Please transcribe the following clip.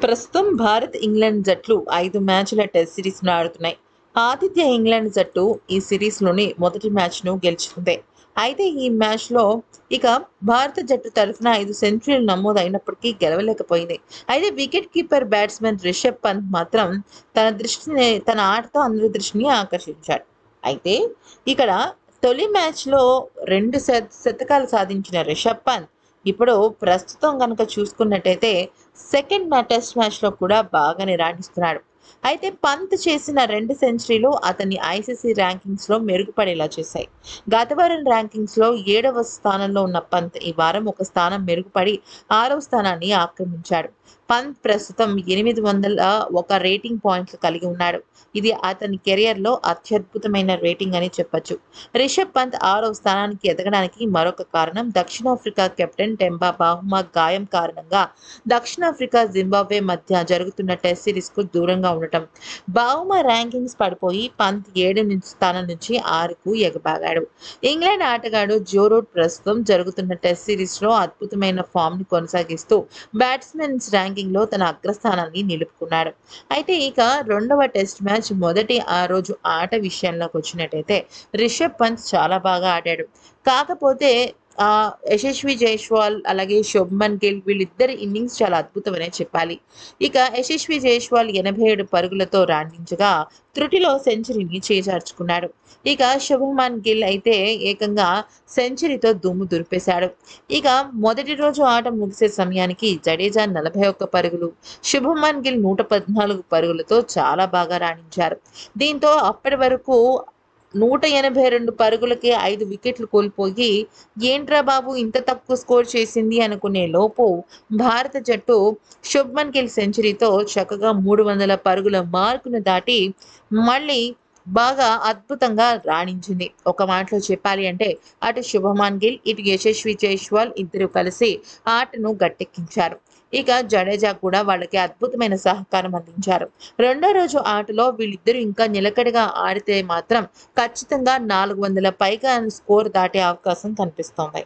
ప్రస్తుతం భారత్ ఇంగ్లాండ్ జట్లు 5 మ్యాచ్ల టెస్ట్ సిరీస్‌ను ఆడుతున్నాయి. ఆతిథ్య ఇంగ్లాండ్ జట్టు ఈ సిరీస్‌లోని మొదటి మ్యాచ్‌ను గెలుచుకుంది. అయితే ఈ మ్యాచ్‌లో ఇక భారత జట్టు తరఫున 5 సెంచరీలు నమోదైనప్పటికీ గెలవలేకపోయింది. అయితే wicket keeper batsman Rishabh Pant మాత్రం తన ఆటతో అందరి దృష్టిని ఆకర్షించాడు. అయితే ఇక్కడ తొలి మ్యాచ్‌లో 2 శతకాలు సాధించిన రిషబ్ పంత్ ఇప్పుడు ప్రస్తుతం గనక చూసుకున్నట్టయితే టెస్ట్ మ్యాచ్‌లో కూడా బాగానే రాణిస్తున్నాడు. అయితే పంత్ చేసిన 2 సెంచరీలు అతన్ని ఐసీసీ ర్యాంకింగ్స్‌లో మెరుగుపడేలా చేశాయి. గత వారం ర్యాంకింగ్స్‌లో 7వ స్థానంలో ఉన్న పంత్ ఈ వారం ఒక స్థానం మెరుగుపడి 6వ స్థానాన్ని ఆక్రమించాడు. పంత్ ప్రస్తుతం 801 రేటింగ్ పాయింట్లు కలిగి ఉన్నాడు. ఇది అతని కెరియర్‌లో అత్యద్భుతమైన రేటింగ్ అని చెప్పొచ్చు. రిషబ్ పంత్ 6వ స్థానానికి ఎదగడానికి మరొక కారణం దక్షిణాఫ్రికా కెప్టెన్ టెంబా బాహుమా గాయం కారణంగా దక్షిణాఫ్రికా, జింబాబ్వే మధ్య జరుగుతున్న టెస్ట్ సిరీస్‌కు దూరంగా ఉండటం. బాహుమా ర్యాంకింగ్స్ పడిపోయి పంత్ 7 స్థానం నుంచి 6కు ఎగబాగాడు. ఇంగ్లాండ్ ఆటగాడు జో రూట్ ప్రస్తుతం జరుగుతున్న టెస్ట్ సిరీస్‌లో అద్భుతమైన ఫామ్‌ని కొనసాగిస్తూ బ్యాట్స్‌మెన్స్ ర్యాంకింగ్‌లో తన అగ్రస్థానాన్ని నిలుపుకున్నాడు. అయితే ఇక రెండవ టెస్ట్ మ్యాచ్ మొదటి రోజు ఆట విషయంలోకి వచ్చినట్టయితే రిషబ్ పంత్ చాలా బాగా ఆడాడు. కాకపోతే యశస్వి జైస్వాల్ అలాగే శుభ్మన్ గిల్ వీళ్ళిద్దరి ఇన్నింగ్స్ చాలా అద్భుతమనే చెప్పాలి. ఇక యశస్వి జైస్వాల్ 87 పరుగులతో రాణించగా త్రుటిలో సెంచరీని చేజార్చుకున్నాడు. ఇక శుభ్మన్ గిల్ అయితే ఏకంగా సెంచరీతో దుమ్ము దులిపేశాడు. ఇక మొదటి రోజు ఆట ముగిసే సమయానికి జడేజా 41 పరుగులు, శుభ్మన్ గిల్ 114 పరుగులతో చాలా బాగా రాణించారు. దీంతో అప్పటి వరకు 182 పరుగులకే 5 వికెట్లు కోల్పోయి ఏంట్రా బాబు ఇంత తక్కువ స్కోర్ చేసింది అనుకునే లోపు భారత జట్టు శుభ్మన్ గిల్ సెంచరీతో చక్కగా 300 పరుగుల మార్కును దాటి మళ్ళీ బాగా అద్భుతంగా రాణించింది. ఒక మాటలో చెప్పాలి అంటే అటు శుభమాన్ గిల్, ఇటు యశస్వి జైస్వాల్ ఇద్దరు కలిసి ఆటను గట్టెక్కించారు. ఇక జడేజా కూడా వాళ్ళకి అద్భుతమైన సహకారం అందించారు. రెండో రోజు ఆటలో వీళ్ళిద్దరూ ఇంకా నిలకడగా ఆడితే మాత్రం ఖచ్చితంగా 400 పైగా స్కోర్ దాటే అవకాశం కనిపిస్తోంది.